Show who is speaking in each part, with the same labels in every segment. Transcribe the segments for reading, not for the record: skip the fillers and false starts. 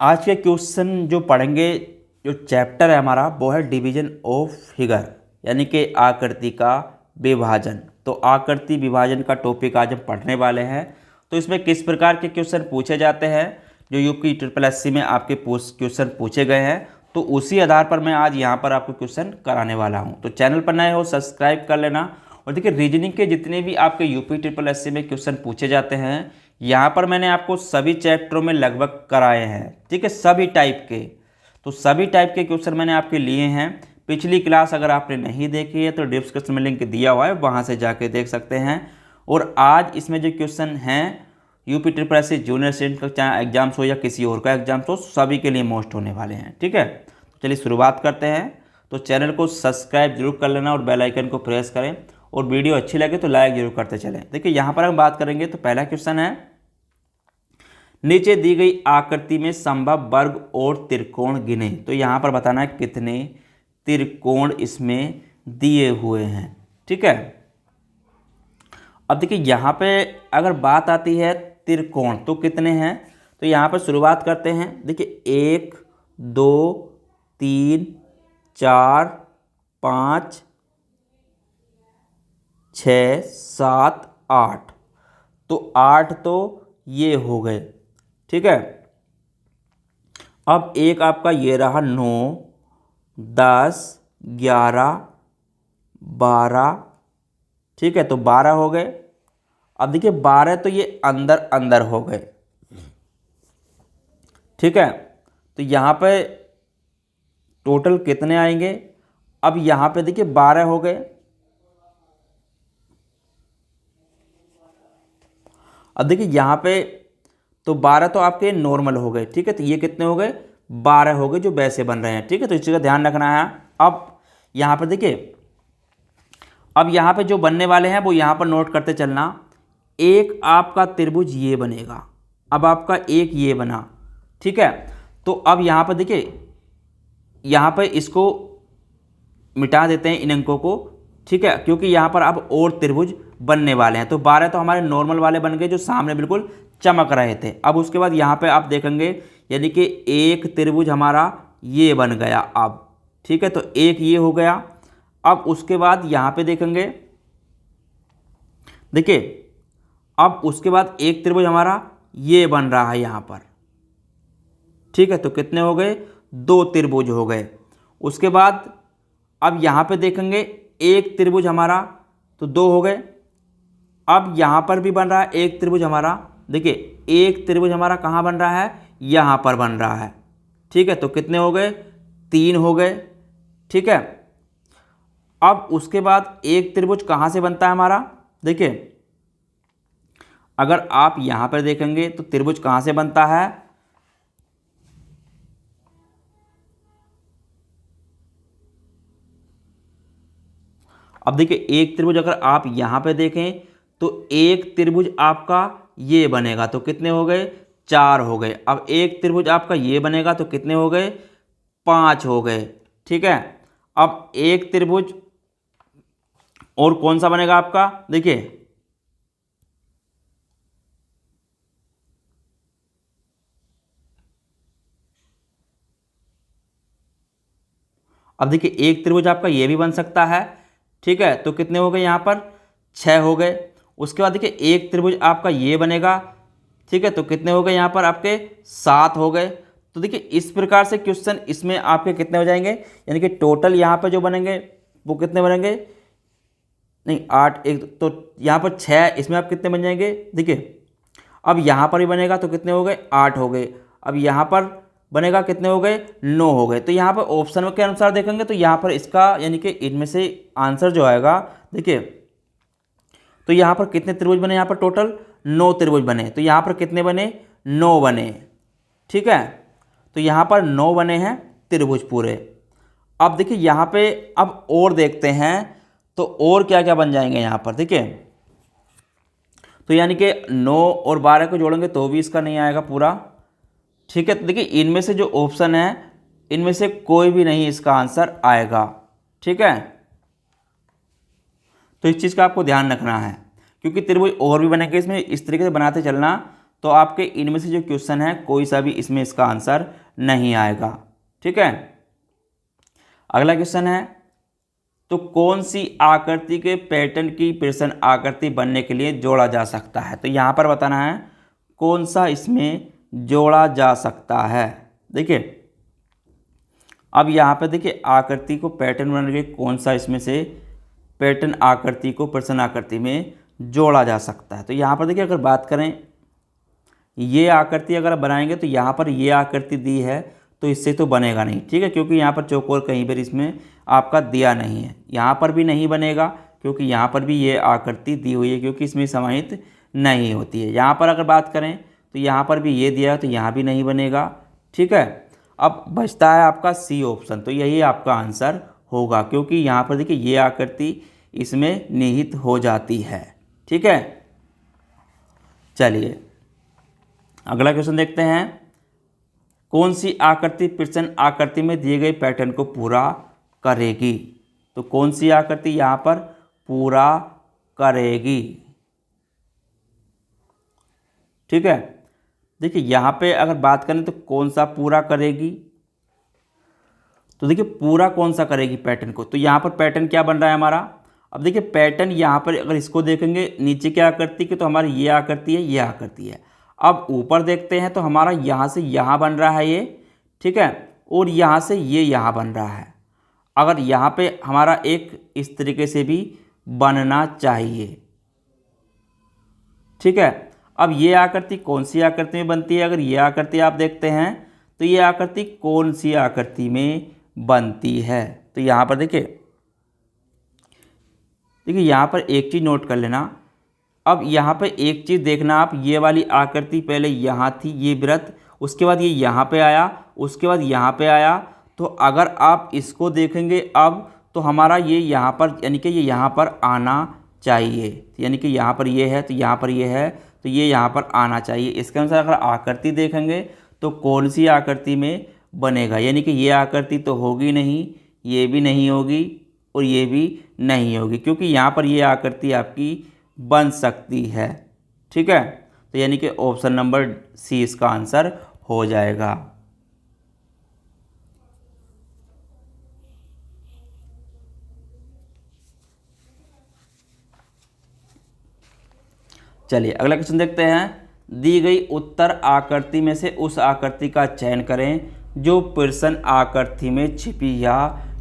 Speaker 1: आज के क्वेश्चन जो पढ़ेंगे, जो चैप्टर है हमारा वो है डिवीजन ऑफ फिगर, यानी कि आकृति का विभाजन। तो आकृति विभाजन का टॉपिक आज हम पढ़ने वाले हैं। तो इसमें किस प्रकार के क्वेश्चन पूछे जाते हैं, जो यूपी ट्रिपल एससी में आपके क्वेश्चन पूछे गए हैं, तो उसी आधार पर मैं आज यहाँ पर आपको क्वेश्चन कराने वाला हूँ। तो चैनल पर नए हो सब्सक्राइब कर लेना। और देखिए, रीजनिंग के जितने भी आपके यूपी ट्रिपल एससी में क्वेश्चन पूछे जाते हैं, यहाँ पर मैंने आपको सभी चैप्टरों में लगभग कराए हैं। ठीक है, सभी टाइप के। तो सभी टाइप के क्वेश्चन मैंने आपके लिए हैं। पिछली क्लास अगर आपने नहीं देखी है तो डिस्क्रिप्शन में लिंक दिया हुआ है, वहाँ से जाके देख सकते हैं। और आज इसमें जो क्वेश्चन हैं UP triple SC junior student का, चाहे एग्जाम्स हो या किसी और का एग्जाम्स हो, सभी के लिए मोस्ट होने वाले हैं। ठीक है, चलिए शुरुआत करते हैं। तो चैनल को सब्सक्राइब जरूर कर लेना और बेल आइकन को प्रेस करें, और वीडियो अच्छी लगे तो लाइक जरूर करते चलें। देखिए, यहाँ पर हम बात करेंगे। तो पहला क्वेश्चन है, नीचे दी गई आकृति में संभव वर्ग और त्रिकोण गिने। तो यहाँ पर बताना है कितने त्रिकोण इसमें दिए हुए हैं। ठीक है, अब देखिए यहाँ पे अगर बात आती है त्रिकोण तो कितने हैं, तो यहाँ पर शुरुआत करते हैं। देखिए 1 2 3 4 5 6 7 8। तो 8 तो ये हो गए। ठीक है, अब एक आपका ये रहा 9 10 11 12। ठीक है, तो 12 हो गए। अब देखिए 12 तो ये अंदर अंदर हो गए। ठीक है, तो यहाँ पे टोटल कितने आएंगे। अब यहाँ पे देखिए 12 हो गए। अब देखिए यहाँ पे तो 12 तो आपके नॉर्मल हो गए। ठीक है, तो ये कितने हो गए, 12 हो गए जो वैसे बन रहे हैं। ठीक है, तो इस चीज़ का ध्यान रखना है। अब यहाँ पर देखिए, अब यहाँ पे जो बनने वाले हैं वो यहाँ पर नोट करते चलना। एक आपका त्रिभुज ये बनेगा, अब आपका एक ये बना। ठीक है, तो अब यहाँ पर देखिए, यहाँ पर इसको मिटा देते हैं इन अंकों को। ठीक है, क्योंकि यहाँ पर अब और त्रिभुज बनने वाले हैं। तो 12 तो हमारे नॉर्मल वाले बन गए जो सामने बिल्कुल चमक रहे थे। अब उसके बाद यहाँ पे आप देखेंगे, यानी कि एक त्रिभुज हमारा ये बन गया अब। ठीक है, तो एक ये हो गया। अब उसके बाद यहाँ पे देखेंगे, देखिए अब उसके बाद एक त्रिभुज हमारा ये बन रहा है यहाँ पर। ठीक है, तो कितने हो गए, 2 त्रिभुज हो गए। उसके बाद अब यहाँ पे देखेंगे एक त्रिभुज हमारा तो 2 हो गए। अब यहाँ पर भी बन रहा है एक त्रिभुज हमारा। देखिए एक त्रिभुज हमारा कहाँ बन रहा है, यहाँ पर बन रहा है। ठीक है, तो कितने हो गए, 3 हो गए। ठीक है, अब उसके बाद एक त्रिभुज कहाँ से बनता है हमारा। देखिए अगर आप यहाँ पर देखेंगे तो त्रिभुज कहाँ से बनता है, अब देखिए एक त्रिभुज अगर आप यहाँ पे देखें तो एक त्रिभुज आपका ये बनेगा तो कितने हो गए, 4 हो गए। अब एक त्रिभुज आपका ये बनेगा तो कितने हो गए, 5 हो गए। ठीक है, अब एक त्रिभुज और कौन सा बनेगा आपका, देखिए अब देखिए एक त्रिभुज आपका ये भी बन सकता है। ठीक है, तो कितने हो गए, यहाँ पर 6 हो गए। उसके बाद देखिए एक त्रिभुज आपका ये बनेगा। ठीक है, तो कितने हो गए, यहाँ पर आपके 7 हो गए। तो देखिए इस प्रकार से क्वेश्चन इसमें आपके कितने हो जाएंगे, यानी कि टोटल यहाँ पर जो बनेंगे वो कितने बनेंगे, नहीं 8 एक तो यहाँ पर 6, इसमें आप कितने बन जाएंगे। देखिए अब यहाँ पर भी बनेगा तो कितने हो गए, 8 हो गए। अब यहाँ पर बनेगा कितने हो गए, 9 हो गए। तो यहाँ पर ऑप्शन के अनुसार देखेंगे तो यहाँ पर इसका यानी कि इनमें से आंसर जो आएगा, देखिए तो यहाँ पर कितने त्रिभुज बने, यहाँ पर टोटल 9 त्रिभुज बने। तो यहाँ पर कितने बने, 9 बने। ठीक है, तो यहाँ पर 9 बने हैं त्रिभुज पूरे। अब देखिए यहाँ पे अब और देखते हैं तो और क्या क्या बन जाएंगे यहाँ पर। देखिए तो यानी कि 9 और 12 को जोड़ेंगे तो भी इसका नहीं आएगा पूरा। ठीक है, तो देखिए इनमें से जो ऑप्शन है इनमें से कोई भी नहीं इसका आंसर आएगा। ठीक है, तो इस चीज़ का आपको ध्यान रखना है, क्योंकि त्रिभुज और भी बनेंगे इसमें। इस तरीके से बनाते चलना तो आपके इनमें से जो क्वेश्चन है कोई सा भी इसमें इसका आंसर नहीं आएगा। ठीक है, अगला क्वेश्चन है, तो कौन सी आकृति के पैटर्न की प्रश्न आकृति बनने के लिए जोड़ा जा सकता है। तो यहाँ पर बताना है कौन सा इसमें जोड़ा जा सकता है। देखिए अब यहाँ पे देखिए आकृति को पैटर्न बनाने के लिए कौन सा इसमें से पैटर्न आकृति को प्रश्न आकृति में जोड़ा जा सकता है। तो यहाँ पर देखिए अगर बात करें ये आकृति अगर बनाएंगे तो यहाँ पर ये आकृति दी है तो इससे तो बनेगा नहीं। ठीक है, क्योंकि यहाँ पर चौकोर कहीं पर इसमें आपका दिया नहीं है, यहाँ पर भी नहीं बनेगा क्योंकि यहाँ पर भी ये आकृति दी हुई है क्योंकि इसमें समाहित नहीं होती है। यहाँ पर अगर बात करें तो यहाँ पर भी ये दिया है तो यहाँ भी नहीं बनेगा। ठीक है, अब बचता है आपका सी ऑप्शन, तो यही आपका आंसर होगा क्योंकि यहाँ पर देखिए ये आकृति इसमें निहित हो जाती है। ठीक है, चलिए अगला क्वेश्चन देखते हैं, कौन सी आकृति प्रश्न आकृति में दिए गए पैटर्न को पूरा करेगी। तो कौन सी आकृति यहाँ पर पूरा करेगी। ठीक है, देखिए यहाँ पे अगर बात करें तो कौन सा पूरा करेगी, तो देखिए पूरा कौन सा करेगी पैटर्न को। तो यहाँ पर पैटर्न क्या बन रहा है हमारा, अब देखिए पैटर्न यहाँ पर अगर इसको देखेंगे नीचे क्या आकृति की, तो हमारी ये आकृति है, ये आकृति है। अब ऊपर देखते हैं तो हमारा यहाँ से यहाँ बन रहा है ये। ठीक है, और यहाँ से ये यहाँ बन रहा है। अगर यहाँ पे हमारा एक इस तरीके से भी बनना चाहिए। ठीक है, अब ये आकृति कौन सी आकृति में बनती है, अगर ये आकृति आप देखते हैं तो ये आकृति कौन सी आकृति में बनती है। तो यहाँ पर देखिए यहाँ पर एक चीज़ नोट कर लेना। अब यहाँ पे एक चीज़ देखना आप, ये वाली आकृति पहले यहाँ थी ये वृत्त, उसके बाद ये यहाँ पे आया, उसके बाद यहाँ पे आया। तो अगर आप इसको देखेंगे अब तो हमारा ये यहाँ पर यानी कि ये यहाँ पर आना चाहिए, यानी कि यहाँ पर ये है तो यहाँ पर ये है तो ये यहाँ पर आना चाहिए। इसके अनुसार अगर आकृति देखेंगे तो कौन सी आकृति में बनेगा, यानी कि ये आकृति तो होगी नहीं, ये भी नहीं होगी और ये भी नहीं होगी क्योंकि यहाँ पर ये आकृति आपकी बन सकती है। ठीक है, तो यानी कि ऑप्शन नंबर सी इसका आंसर हो जाएगा। चलिए अगला क्वेश्चन देखते हैं, दी गई उत्तर आकृति में से उस आकृति का चयन करें जो प्रश्न आकृति में छिपी या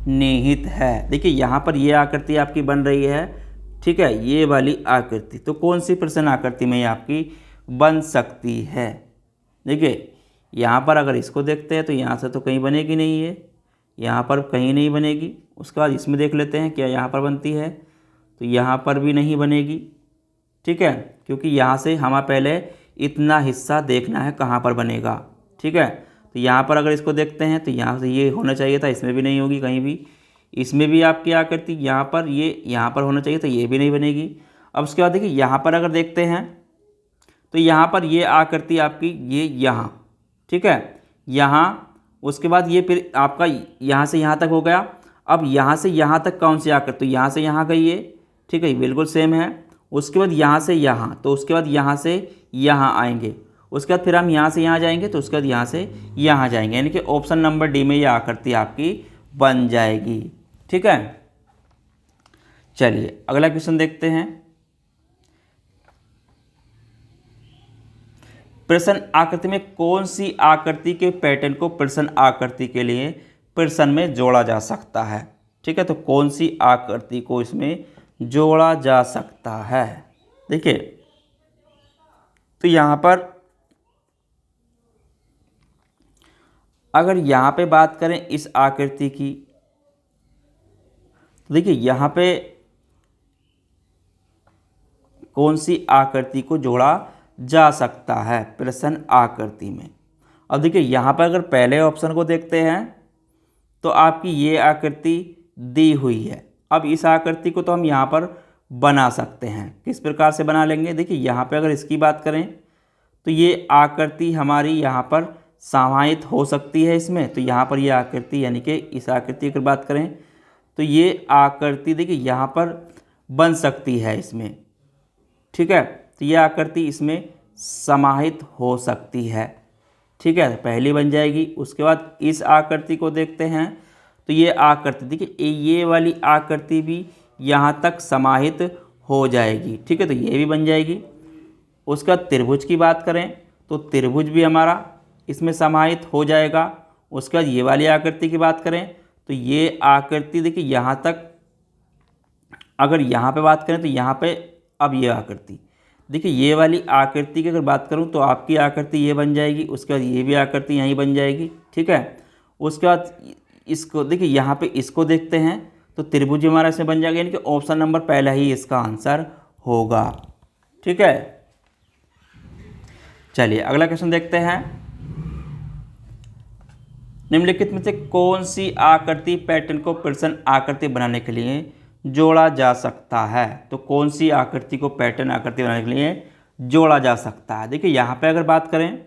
Speaker 1: निहित है। देखिए यहाँ पर ये आकृति आपकी बन रही है। ठीक है, ये वाली आकृति तो कौन सी प्रश्न आकृति में ये आपकी बन सकती है। देखिए यहाँ पर अगर इसको देखते हैं तो यहाँ से तो कहीं बनेगी नहीं है, यहाँ पर कहीं नहीं बनेगी। उसके बाद इसमें देख लेते हैं क्या यहाँ पर बनती है, तो यहाँ पर भी नहीं बनेगी। ठीक है, क्योंकि यहाँ से हमें पहले इतना हिस्सा देखना है कहाँ पर बनेगा। ठीक है, तो यहाँ पर अगर इसको देखते हैं तो यहाँ से ये होना चाहिए था, इसमें भी नहीं होगी कहीं भी। इसमें भी आपकी आकृति यहाँ पर ये यहाँ पर होना चाहिए था, ये भी नहीं बनेगी। अब उसके बाद देखिए यहाँ पर अगर देखते हैं तो यहाँ पर ये आकृति आपकी ये यहाँ। ठीक है, यहाँ उसके बाद ये फिर आपका यहाँ से यहाँ तक हो गया। अब यहाँ से यहाँ तक कौन सी आकृति, तो यहाँ से यहाँ गई ये। ठीक है, बिल्कुल सेम है। उसके बाद यहाँ से यहाँ, तो उसके बाद यहाँ से यहाँ आएंगे। उसके बाद फिर हम यहाँ से यहाँ जाएंगे तो उसके बाद यहाँ से यहाँ जाएंगे, यानी कि ऑप्शन नंबर डी में ये आकृति आपकी बन जाएगी। ठीक है, चलिए अगला क्वेश्चन देखते हैं, प्रश्न आकृति में कौन सी आकृति के पैटर्न को प्रश्न आकृति के लिए प्रश्न में जोड़ा जा सकता है। ठीक है, तो कौन सी आकृति को इसमें जोड़ा जा सकता है। देखिए तो यहाँ पर अगर यहाँ पे बात करें इस आकृति की, तो देखिए यहाँ पे कौन सी आकृति को जोड़ा जा सकता है प्रश्न आकृति में। अब देखिए यहाँ पर अगर पहले ऑप्शन को देखते हैं तो आपकी ये आकृति दी हुई है। अब इस आकृति को तो हम यहाँ पर बना सकते हैं, किस प्रकार से बना लेंगे। देखिए यहाँ पे अगर इसकी बात करें तो ये आकृति हमारी यहाँ पर समाहित हो सकती है इसमें। तो यहाँ पर ये आकृति यानी कि इस आकृति की अगर बात करें तो ये आकृति देखिए यहाँ पर बन सकती है इसमें। ठीक है, तो ये आकृति इसमें समाहित हो सकती है। ठीक है, पहली बन जाएगी। उसके बाद इस आकृति को देखते हैं तो ये आकृति देखिए, ये वाली आकृति भी यहाँ तक समाहित हो जाएगी। ठीक है, तो ये भी बन जाएगी। उसका त्रिभुज की बात करें तो त्रिभुज भी हमारा इसमें समाहित हो जाएगा। उसके बाद ये वाली आकृति की बात करें तो ये आकृति देखिए यहाँ तक, अगर यहाँ पे बात करें तो यहाँ पे, अब ये आकृति देखिए, ये वाली आकृति की अगर बात करूँ तो आपकी आकृति ये बन जाएगी। उसके बाद ये भी आकृति यहीं बन जाएगी। ठीक है, उसके बाद इसको देखिए, यहाँ पे इसको देखते हैं तो त्रिभुज हमारा इसमें बन जाएगा, यानी कि ऑप्शन नंबर पहला ही इसका आंसर होगा। ठीक है, चलिए अगला क्वेश्चन देखते हैं। निम्नलिखित में से कौन सी आकृति पैटर्न को प्रश्न आकृति बनाने के लिए जोड़ा जा सकता है? तो कौन सी आकृति को पैटर्न आकृति बनाने के लिए जोड़ा जा सकता है? देखिए यहाँ पे अगर बात करें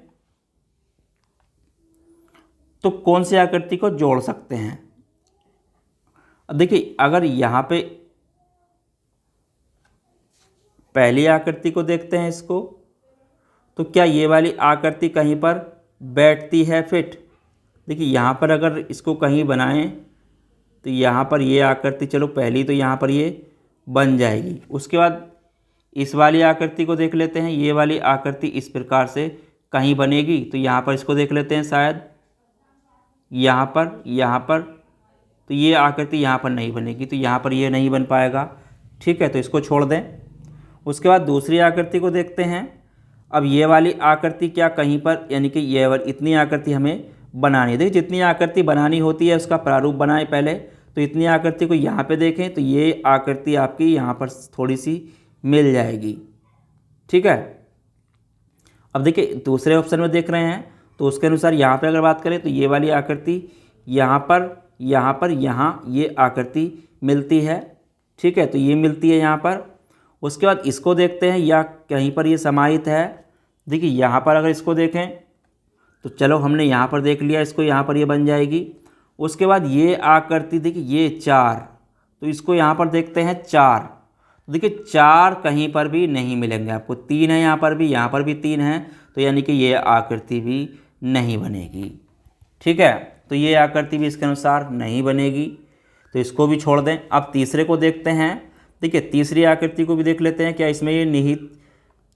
Speaker 1: तो कौन सी आकृति को जोड़ सकते हैं? अब देखिए, अगर यहाँ पे पहली आकृति को देखते हैं इसको, तो क्या ये वाली आकृति कहीं पर बैठती है फिट? देखिए यहाँ पर अगर इसको कहीं बनाएं तो यहाँ पर ये आकृति, चलो पहली तो यहाँ पर ये बन जाएगी। उसके बाद इस वाली आकृति को देख लेते हैं। ये वाली आकृति इस प्रकार से कहीं बनेगी, तो यहाँ पर इसको देख लेते हैं, शायद यहाँ पर तो ये आकृति यहाँ पर नहीं बनेगी, तो यहाँ पर ये नहीं बन पाएगा। ठीक है, तो इसको छोड़ दें। उसके बाद दूसरी आकृति को देखते हैं। अब ये वाली आकृति क्या कहीं पर, यानी कि ये वाली इतनी आकृति हमें बनानी है। देखिए जितनी आकृति बनानी होती है उसका प्रारूप बनाएं पहले, तो इतनी आकृति को यहाँ पे देखें तो ये आकृति आपकी यहाँ पर थोड़ी सी मिल जाएगी। ठीक है, अब देखिए दूसरे ऑप्शन में देख रहे हैं तो उसके अनुसार यहाँ पे अगर बात करें तो ये वाली आकृति यहाँ ये आकृति मिलती है। ठीक है, तो ये मिलती है यहाँ पर। उसके बाद इसको देखते हैं, या कहीं पर ये समाहित है। देखिए यहाँ पर अगर इसको देखें तो चलो हमने यहाँ पर देख लिया इसको, यहाँ पर ये बन जाएगी। उसके बाद ये आकृति देखिए, ये 4, तो इसको यहाँ पर देखते हैं 4, तो देखिए 4 कहीं पर भी नहीं मिलेंगे आपको। 3 है यहाँ पर भी 3 है, तो यानी कि ये आकृति भी नहीं बनेगी। ठीक है, तो ये आकृति भी इसके अनुसार नहीं बनेगी, तो इसको भी छोड़ दें। अब तीसरे को देखते हैं। देखिए तीसरी आकृति को भी देख लेते हैं, क्या इसमें ये निहित।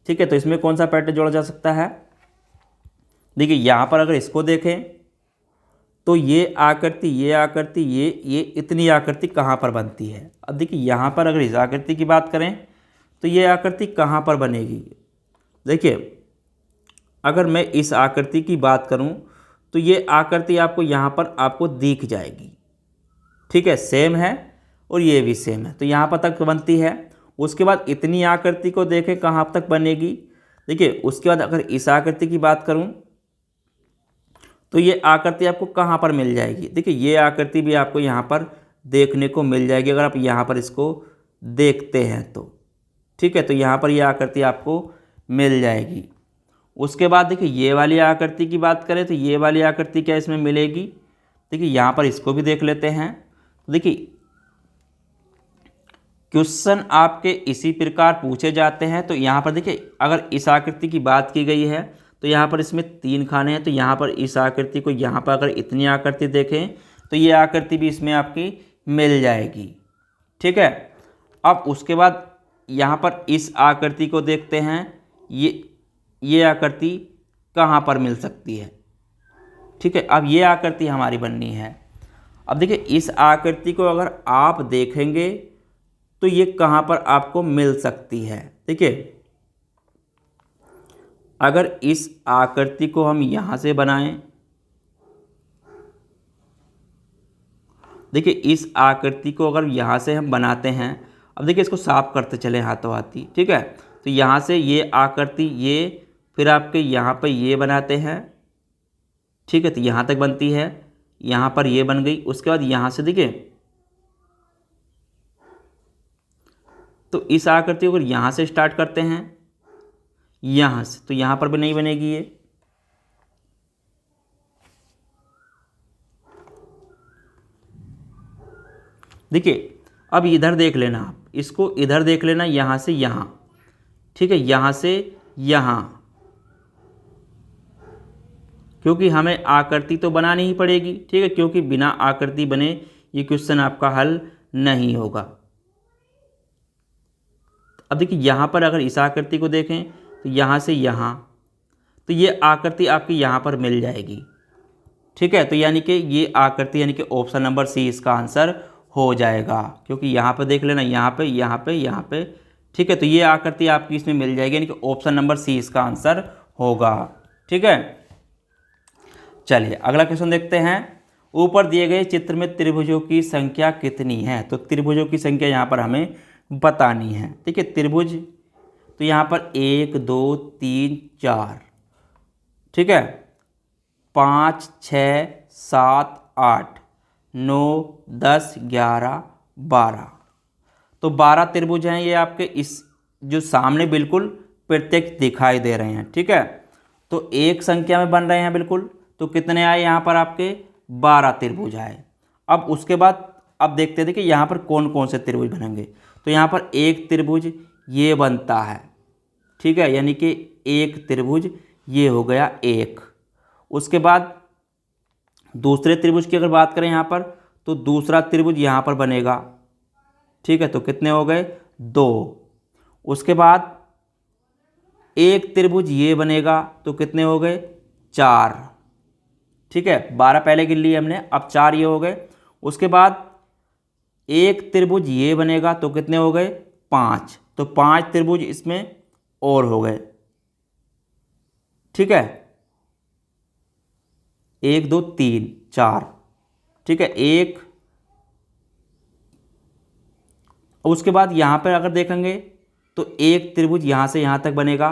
Speaker 1: ठीक है, तो इसमें कौन सा पैटर्न जोड़ा जा सकता है? देखिए यहाँ पर अगर इसको देखें तो ये आकृति ये इतनी आकृति कहाँ पर बनती है? अब देखिए यहाँ पर अगर इस आकृति की बात करें तो ये आकृति कहाँ पर बनेगी? देखिए अगर मैं इस आकृति की बात करूँ तो ये आकृति आपको यहाँ पर आपको दिख जाएगी। ठीक है, सेम है और ये भी सेम है, तो यहाँ पर तक बनती है। उसके बाद इतनी आकृति को देखें कहाँ तक बनेगी। देखिए उसके बाद अगर इस आकृति की बात करूँ तो ये आकृति आपको कहाँ पर मिल जाएगी? देखिए ये आकृति भी आपको यहाँ पर देखने को मिल जाएगी, अगर आप यहाँ पर इसको देखते हैं तो। ठीक है, तो यहाँ पर ये आकृति आपको मिल जाएगी। उसके बाद देखिए ये वाली आकृति की बात करें तो ये वाली आकृति क्या इसमें मिलेगी? देखिए यहाँ पर इसको भी देख लेते हैं। देखिए क्वेश्चन आपके इसी प्रकार पूछे जाते हैं, तो यहाँ पर देखिए अगर इस आकृति की बात की गई है तो यहाँ पर इसमें 3 खाने हैं, तो यहाँ पर इस आकृति को यहाँ पर अगर इतनी आकृति देखें तो ये आकृति भी इसमें आपकी मिल जाएगी। ठीक है, अब उसके बाद यहाँ पर इस आकृति को देखते हैं, ये आकृति कहाँ पर मिल सकती है? ठीक है, अब ये आकृति हमारी बननी है। अब देखिए इस आकृति को अगर आप देखेंगे तो ये कहाँ पर आपको मिल सकती है? देखिए अगर इस आकृति को हम यहाँ से बनाएं, देखिए इस आकृति को अगर यहाँ से हम बनाते हैं, अब देखिए इसको साफ करते चले हाथों हाथी। ठीक है, तो यहाँ से ये आकृति, ये फिर आपके यहाँ पे ये बनाते हैं। ठीक है, तो यहाँ तक बनती है, यहाँ पर ये बन गई। उसके बाद यहाँ से देखिए, तो इस आकृति को अगर यहाँ से स्टार्ट करते हैं यहाँ से, तो यहाँ पर भी नहीं बनेगी ये। देखिए अब इधर देख लेना, आप इसको इधर देख लेना, यहाँ से यहाँ। ठीक है, यहाँ से यहाँ, क्योंकि हमें आकृति तो बनानी ही पड़ेगी, ठीक है, क्योंकि बिना आकृति बने ये क्वेश्चन आपका हल नहीं होगा। अब देखिए यहाँ पर अगर इस आकृति को देखें तो यहाँ से यहाँ, तो ये आकृति आपकी यहाँ पर मिल जाएगी, ठीक है। तो यानी कि ये आकृति यानी कि ऑप्शन नंबर सी इसका आंसर हो जाएगा, क्योंकि यहाँ पे देख लेना, यहाँ पे यहाँ पे यहाँ पे, ठीक है। तो ये आकृति आपकी इसमें मिल जाएगी, यानी कि ऑप्शन नंबर सी इसका आंसर होगा, ठीक है। चलिए अगला क्वेश्चन देखते हैं। ऊपर दिए गए चित्र में त्रिभुजों की संख्या कितनी है? तो त्रिभुजों की संख्या यहाँ पर हमें बतानी है। ठीक है, त्रिभुज तो यहाँ पर 1 2 3 4, ठीक है, 5 6 7 8 9 10 11 12। तो 12 त्रिभुज हैं ये आपके, इस जो सामने बिल्कुल प्रत्यक्ष दिखाई दे रहे हैं, ठीक है। तो एक संख्या में बन रहे हैं बिल्कुल। तो कितने आए यहाँ पर आपके? 12 त्रिभुज आए। अब उसके बाद अब देखते थे कि यहाँ पर कौन कौन से त्रिभुज बनेंगे। तो यहाँ पर एक त्रिभुज ये बनता है, ठीक है, यानी कि एक त्रिभुज ये हो गया एक। उसके बाद दूसरे त्रिभुज की अगर बात करें यहाँ पर, तो दूसरा त्रिभुज यहाँ पर बनेगा, ठीक है। तो कितने हो गए? 2। उसके बाद एक त्रिभुज ये बनेगा, तो कितने हो गए? 4, ठीक है। 12 पहले गिन लिए हमने, अब 4 ये हो गए। उसके बाद एक त्रिभुज ये बनेगा, तो कितने हो गए? 5। तो 5 त्रिभुज इसमें और हो गए, ठीक है। 1 2 3 4, ठीक है, एक। उसके बाद यहाँ पर अगर देखेंगे तो एक त्रिभुज यहाँ से यहाँ तक बनेगा,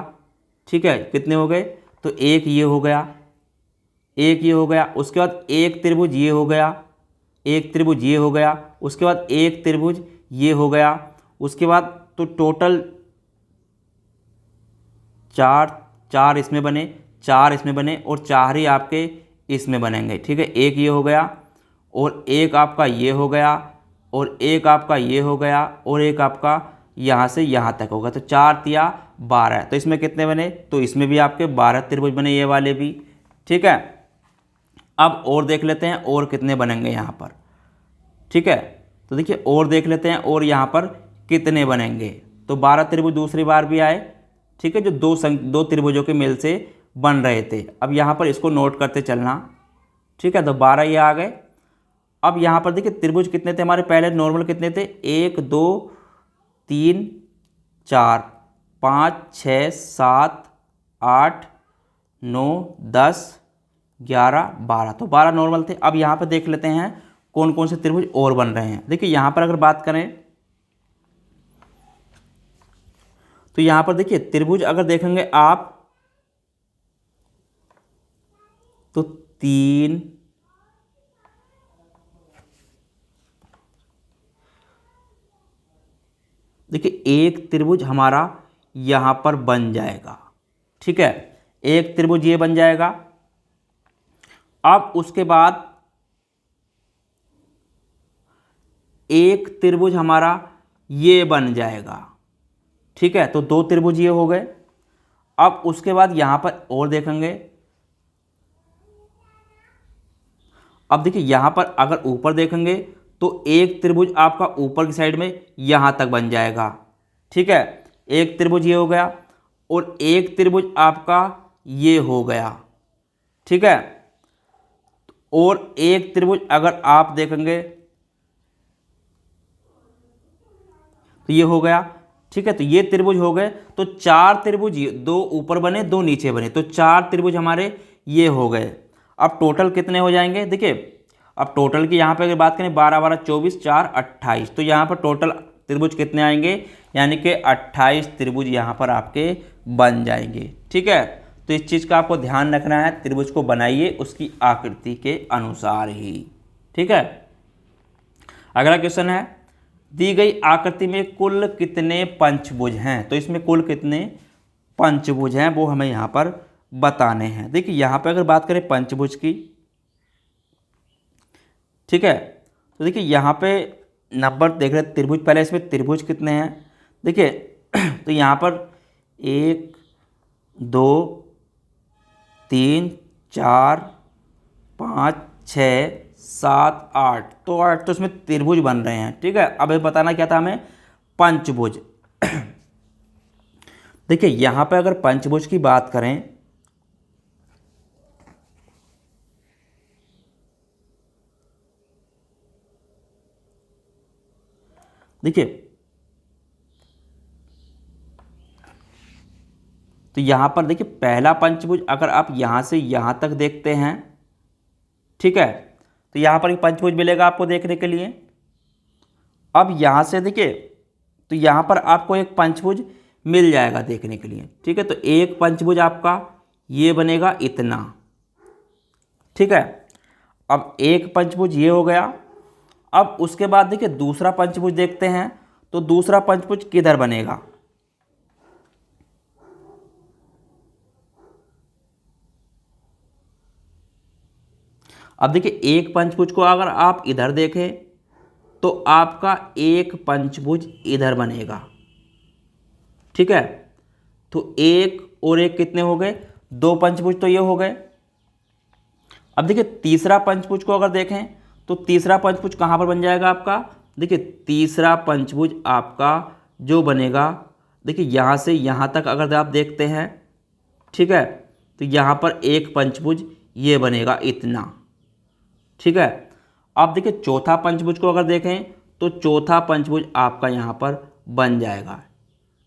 Speaker 1: ठीक है। कितने हो गए? तो एक ये हो गया, एक ये हो गया। उसके बाद एक त्रिभुज ये हो गया, एक त्रिभुज ये हो गया। उसके बाद एक त्रिभुज ये हो गया। उसके बाद तो टोटल 4 इसमें बने, 4 इसमें बने और 4 ही आपके इसमें बनेंगे, ठीक है। एक ये हो गया और एक आपका ये हो गया और एक आपका ये हो गया और एक आपका यहाँ से यहाँ तक होगा। तो 4 तिया 12। तो इसमें कितने बने? तो इसमें भी आपके 12 त्रिभुज बने, ये वाले भी, ठीक है। अब और देख लेते हैं और कितने बनेंगे यहाँ पर, ठीक है। तो देखिए और देख लेते हैं और यहाँ पर कितने बनेंगे। तो 12 त्रिभुज दूसरी बार भी आए, ठीक है, जो दो त्रिभुजों के मेल से बन रहे थे। अब यहाँ पर इसको नोट करते चलना, ठीक है। तो 12 ये आ गए। अब यहाँ पर देखिए त्रिभुज कितने थे हमारे पहले नॉर्मल, कितने थे? 1 2 3 4 5 6 7 8 9 10 11 12। तो 12 नॉर्मल थे। अब यहाँ पर देख लेते हैं कौन कौन से त्रिभुज और बन रहे हैं। देखिए यहाँ पर अगर बात करें तो यहाँ पर देखिए त्रिभुज अगर देखेंगे आप तो 3 देखिए एक त्रिभुज हमारा यहाँ पर बन जाएगा, ठीक है। एक त्रिभुज ये बन जाएगा। अब उसके बाद एक त्रिभुज हमारा ये बन जाएगा, ठीक है। तो 2 त्रिभुज ये हो गए। अब उसके बाद यहाँ पर और देखेंगे। अब देखिए यहाँ पर अगर ऊपर देखेंगे तो एक त्रिभुज आपका ऊपर की साइड में यहाँ तक बन जाएगा, ठीक है। एक त्रिभुज ये हो गया और एक त्रिभुज आपका ये हो गया, ठीक है। और एक त्रिभुज अगर आप देखेंगे तो ये हो गया, ठीक है। तो ये त्रिभुज हो गए। तो 4 त्रिभुज, 2 ऊपर बने 2 नीचे बने, तो 4 त्रिभुज हमारे ये हो गए। अब टोटल कितने हो जाएंगे? देखिए अब टोटल की यहाँ पे अगर बात करें 12 12 24 4 28, तो यहाँ पर टोटल त्रिभुज कितने आएंगे? यानी कि 28 त्रिभुज यहाँ पर आपके बन जाएंगे, ठीक है। तो इस चीज़ का आपको ध्यान रखना है, त्रिभुज को बनाइए उसकी आकृति के अनुसार ही, ठीक है। अगला क्वेश्चन है, दी गई आकृति में कुल कितने पंचभुज हैं? तो इसमें कुल कितने पंचभुज हैं वो हमें यहाँ पर बताने हैं। देखिए यहाँ पर अगर बात करें पंचभुज की, ठीक है, तो देखिए यहाँ पे नंबर देख रहे त्रिभुज, पहले इसमें त्रिभुज कितने हैं देखिए। तो यहाँ पर 1 2 3 4 5 6 7 8, तो 8 तो इसमें त्रिभुज बन रहे हैं। ठीक है, अब ये बताना क्या था हमें, पंचभुज। देखिए यहाँ पे अगर पंचभुज की बात करें, देखिए तो यहाँ पर देखिए पहला पंचभुज अगर आप यहाँ से यहाँ तक देखते हैं, ठीक है, तो यहाँ पर एक पंचभुज मिलेगा आपको देखने के लिए। अब यहाँ से देखिए तो यहाँ पर आपको एक पंचभुज मिल जाएगा देखने के लिए। ठीक है, तो एक पंचभुज आपका ये बनेगा इतना। ठीक है, अब एक पंचभुज ये हो गया। अब उसके बाद देखिए दूसरा पंचभुज देखते हैं, तो दूसरा पंचभुज किधर बनेगा, अब देखिए एक पंचभुज को अगर आप इधर देखें तो आपका एक पंचभुज इधर बनेगा। ठीक है, तो एक और एक कितने हो गए, दो पंचभुज तो ये हो गए। अब देखिए तीसरा पंचभुज को अगर देखें तो तीसरा पंचभुज कहाँ पर बन जाएगा आपका, देखिए तीसरा पंचभुज आपका जो बनेगा, देखिए यहाँ से यहाँ तक अगर आप देखते हैं, ठीक है, तो यहाँ पर एक पंचभुज ये बनेगा इतना। ठीक है, अब देखिए चौथा पंचभुज को अगर देखें तो चौथा पंचभुज आपका यहाँ पर बन जाएगा।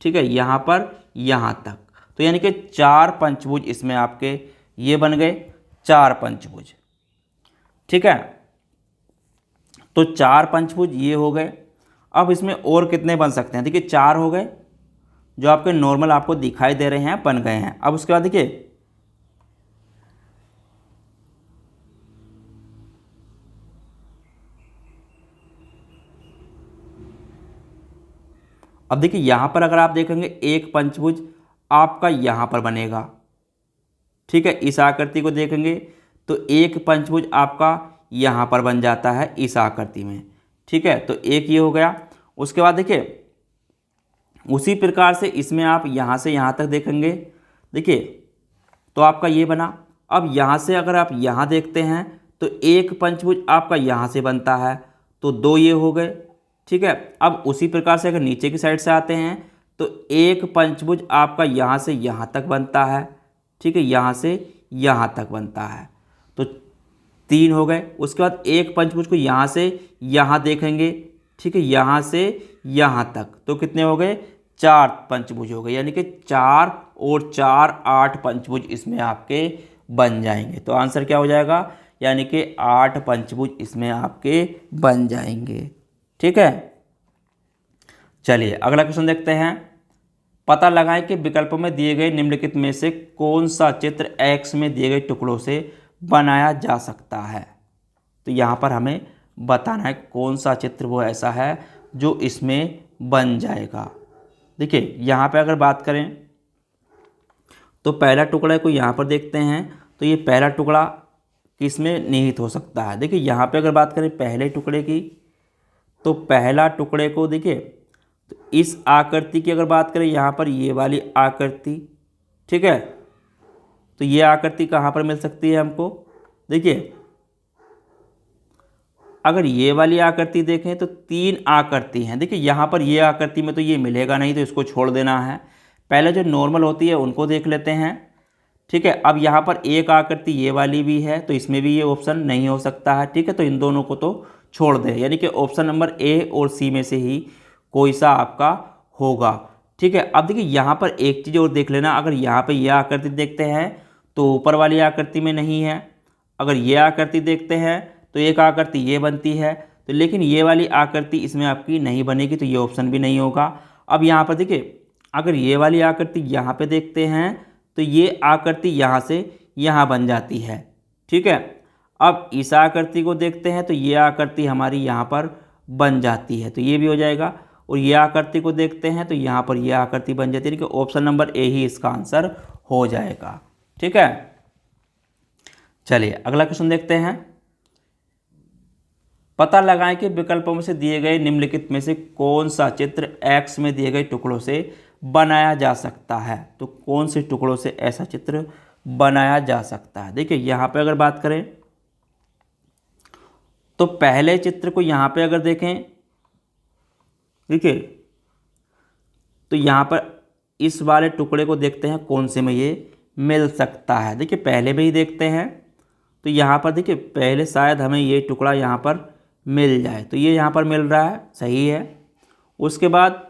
Speaker 1: ठीक है, यहाँ पर यहाँ तक, तो यानी कि 4 पंचभुज इसमें आपके ये बन गए, 4 पंचभुज। ठीक है, तो 4 पंचभुज ये हो गए। अब इसमें और कितने बन सकते हैं, देखिए 4 हो गए जो आपके नॉर्मल आपको दिखाई दे रहे हैं, बन गए हैं। अब उसके बाद देखिए अब देखिए यहाँ पर अगर आप देखेंगे एक पंचभुज आपका यहाँ पर बनेगा। ठीक है, इस आकृति को देखेंगे तो एक पंचभुज आपका यहाँ पर बन जाता है इस आकृति में। ठीक है, तो एक ये हो गया। उसके बाद देखिए उसी प्रकार से इसमें आप यहाँ से यहाँ तक देखेंगे, देखिए तो आपका ये बना। अब यहाँ से अगर आप यहाँ देखते हैं तो एक पंचभुज आपका यहाँ से बनता है, तो 2 ये हो गए। ठीक है, अब उसी प्रकार से अगर नीचे की साइड से आते हैं तो एक पंचभुज आपका यहाँ से यहाँ तक बनता है। ठीक है, यहाँ से यहाँ तक बनता है, तो 3 हो गए। उसके बाद एक पंचभुज को यहाँ से यहाँ देखेंगे, ठीक है, यहाँ से यहाँ तक, तो कितने हो गए, 4 पंचभुज हो गए, यानी कि 4 और 4 8 पंचभुज इसमें आपके बन जाएंगे। तो आंसर क्या हो जाएगा, यानी कि 8 पंचभुज इसमें आपके बन जाएंगे। ठीक है, चलिए अगला क्वेश्चन देखते हैं। पता लगाएं कि विकल्पों में दिए गए निम्नलिखित में से कौन सा चित्र x में दिए गए टुकड़ों से बनाया जा सकता है। तो यहाँ पर हमें बताना है कौन सा चित्र वो ऐसा है जो इसमें बन जाएगा। देखिए यहाँ पे अगर बात करें तो पहला टुकड़ा को यहाँ पर देखते हैं, तो ये पहला टुकड़ा किसमें निहित हो सकता है। देखिए यहाँ पे अगर बात करें पहले टुकड़े की, तो पहला टुकड़े को देखिए तो इस आकृति की अगर बात करें यहाँ पर ये वाली आकृति, ठीक है, तो ये आकृति कहाँ पर मिल सकती है हमको, देखिए अगर ये वाली आकृति देखें तो 3 आकृति हैं। देखिए यहाँ पर ये आकृति में तो ये मिलेगा नहीं, तो इसको छोड़ देना है। पहले जो नॉर्मल होती है उनको देख लेते हैं। ठीक है, अब यहाँ पर एक आकृति ये वाली भी है, तो इसमें भी ये ऑप्शन नहीं हो सकता है। ठीक है, तो इन दोनों को तो छोड़ दें, यानी कि ऑप्शन नंबर ए और सी में से ही कोई सा आपका होगा। ठीक है, अब देखिए यहाँ पर एक चीज़ और देख लेना, अगर यहाँ पे ये आकृति देखते हैं तो ऊपर वाली आकृति में नहीं है। अगर ये आकृति देखते हैं तो एक आकृति ये बनती है, तो लेकिन ये वाली आकृति इसमें आपकी नहीं बनेगी, तो ये ऑप्शन भी नहीं होगा। अब यहाँ पर देखिए अगर ये वाली आकृति यहाँ पे देखते हैं तो ये आकृति यहाँ से यहाँ बन जाती है। ठीक है, अब इस आकृति को देखते हैं तो ये आकृति हमारी यहाँ पर बन जाती है, तो ये भी हो जाएगा। और ये आकृति को देखते हैं तो यहाँ पर ये आकृति बन जाती है, कि ऑप्शन नंबर ए ही इसका आंसर हो जाएगा। ठीक है, चलिए अगला क्वेश्चन देखते हैं। पता लगाएं कि विकल्पों में से दिए गए निम्नलिखित में से कौन सा चित्र x में दिए गए टुकड़ों से बनाया जा सकता है। तो कौन से टुकड़ों से ऐसा चित्र बनाया जा सकता है। देखिए यहाँ पे अगर बात करें तो पहले चित्र को यहाँ पे अगर देखें, देखिए तो यहाँ पर इस वाले टुकड़े को देखते हैं कौन से में ये मिल सकता है। देखिए पहले में ही देखते हैं तो यहाँ पर देखिए पहले शायद हमें ये टुकड़ा यहाँ पर मिल जाए, तो ये यहाँ पर मिल रहा है, सही है। उसके बाद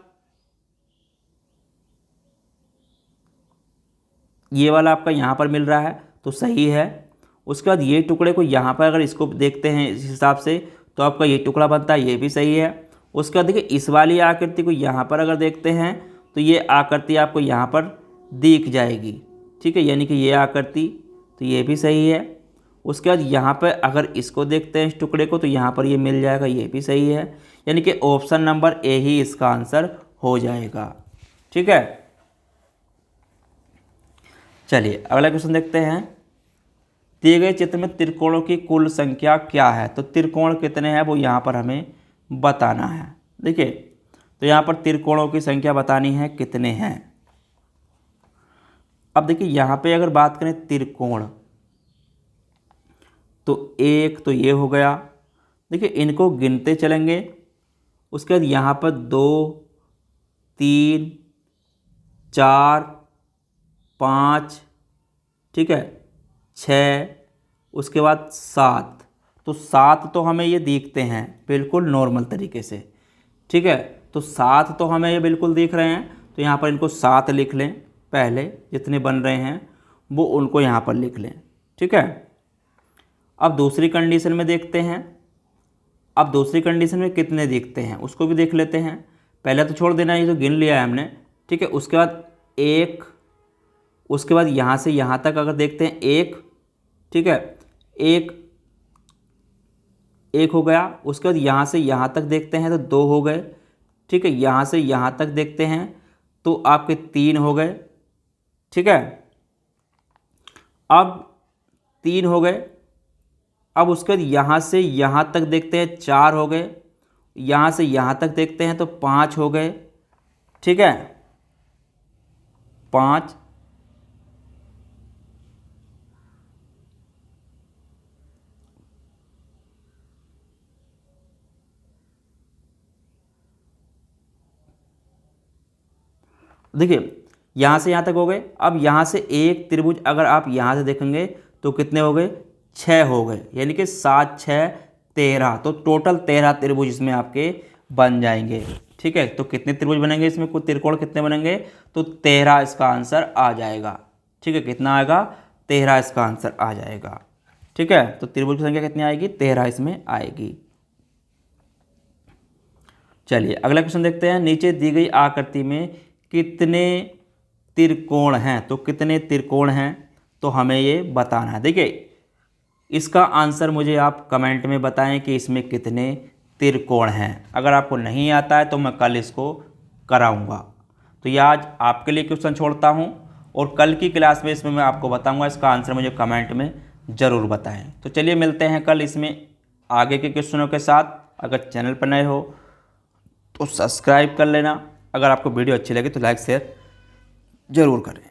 Speaker 1: ये वाला आपका यहाँ पर मिल रहा है तो सही है। उसके बाद ये टुकड़े को यहाँ पर अगर इसको देखते हैं इस हिसाब से तो आपका ये टुकड़ा बनता है, ये भी सही है। उसके बाद देखिए इस वाली आकृति को यहाँ पर अगर देखते हैं तो ये आकृति आपको यहाँ पर दिख जाएगी, ठीक है, यानी कि ये आकृति, तो ये भी सही है। उसके बाद यहाँ पर अगर इसको देखते हैं इस टुकड़े को तो यहाँ पर ये मिल जाएगा, ये भी सही है, यानी कि ऑप्शन नंबर ए ही इसका आंसर हो जाएगा, ठीक है। चलिए अगला क्वेश्चन देखते हैं। दिए गए चित्र में त्रिकोणों की कुल संख्या क्या है? तो त्रिकोण कितने हैं वो यहाँ पर हमें बताना है। देखिए तो यहाँ पर त्रिकोणों की संख्या बतानी है कितने हैं। अब देखिए यहाँ पे अगर बात करें त्रिकोण तो एक तो ये हो गया, देखिए इनको गिनते चलेंगे। उसके बाद यहाँ पर 2 3 4 5, ठीक है, 6, उसके बाद 7, तो 7 तो हमें ये दिखते हैं बिल्कुल नॉर्मल तरीके से, ठीक है। तो 7 तो हमें ये बिल्कुल दिख रहे हैं, तो यहाँ पर इनको 7 लिख लें, पहले जितने बन रहे हैं वो उनको यहाँ पर लिख लें, ठीक है। अब दूसरी कंडीशन में देखते हैं। अब दूसरी कंडीशन में कितने दिखते हैं उसको भी देख लेते हैं। पहले तो छोड़ देना, ये तो गिन लिया है हमने, ठीक है। उसके बाद 1, उसके बाद यहाँ से यहाँ तक अगर देखते हैं 1, ठीक है, 1 हो गया। उसके बाद यहाँ से यहाँ तक देखते हैं तो 2 हो गए, ठीक है। यहाँ से यहाँ तक देखते हैं तो आपके 3 हो गए, ठीक है। अब 3 हो गए। अब उसके बाद यहाँ से यहाँ तक देखते हैं 4 हो गए, यहाँ से यहाँ तक देखते हैं तो 5 हो गए, ठीक है, 5। देखिए यहाँ से यहाँ तक हो गए। अब यहाँ से एक त्रिभुज अगर आप यहाँ से देखेंगे तो कितने हो गए? 6 हो गए, यानी कि 7 6 13, तो टोटल 13 त्रिभुज इसमें आपके बन जाएंगे, ठीक है। तो कितने त्रिभुज बनेंगे इसमें, कुल त्रिकोण कितने बनेंगे? तो 13 इसका आंसर आ जाएगा, ठीक है। कितना आएगा? 13 इसका आंसर आ जाएगा, ठीक है। तो त्रिभुज की संख्या कितनी आएगी? 13 इसमें आएगी। चलिए अगला क्वेश्चन देखते हैं। नीचे दी गई आकृति में कितने त्रिकोण हैं? तो कितने त्रिकोण हैं तो हमें ये बताना है। देखिए इसका आंसर मुझे आप कमेंट में बताएं कि इसमें कितने त्रिकोण हैं। अगर आपको नहीं आता है तो मैं कल इसको कराऊंगा। तो ये आज आपके लिए क्वेश्चन छोड़ता हूं और कल की क्लास में इसमें मैं आपको बताऊंगा। इसका आंसर मुझे कमेंट में ज़रूर बताएं। तो चलिए मिलते हैं कल इसमें आगे के क्वेश्चनों के साथ। अगर चैनल पर नए हो तो सब्सक्राइब कर लेना। अगर आपको वीडियो अच्छी लगे तो लाइक शेयर ज़रूर करें।